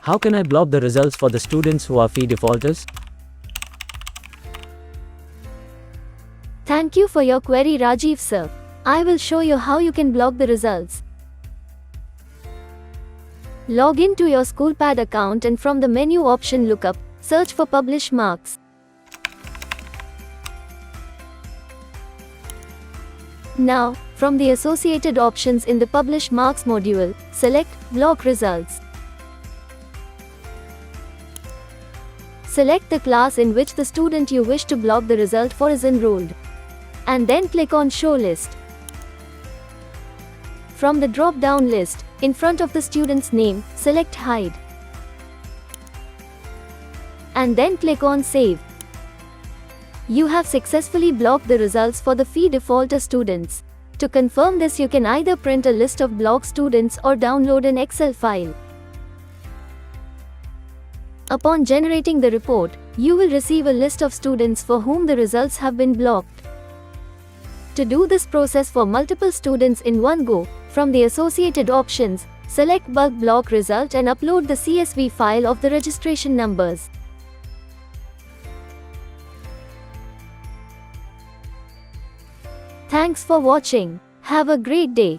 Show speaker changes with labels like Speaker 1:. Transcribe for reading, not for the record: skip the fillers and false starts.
Speaker 1: How can I block the results for the students who are fee defaulters?
Speaker 2: Thank you for your query, Rajiv sir. I will show you how you can block the results. Log in to your SchoolPad account and from the menu option look up, search for Publish Marks. Now, from the associated options in the Publish Marks module, select Block Results. Select the class in which the student you wish to block the result for is enrolled. And then click on Show List. From the drop-down list, in front of the student's name, select Hide. And then click on Save. You have successfully blocked the results for the fee defaulter students. To confirm this, you can either print a list of blocked students or download an Excel file. Upon generating the report, you will receive a list of students for whom the results have been blocked. To do this process for multiple students in one go, from the associated options, select Bulk Block Result and upload the CSV file of the registration numbers. Thanks for watching. Have a great day.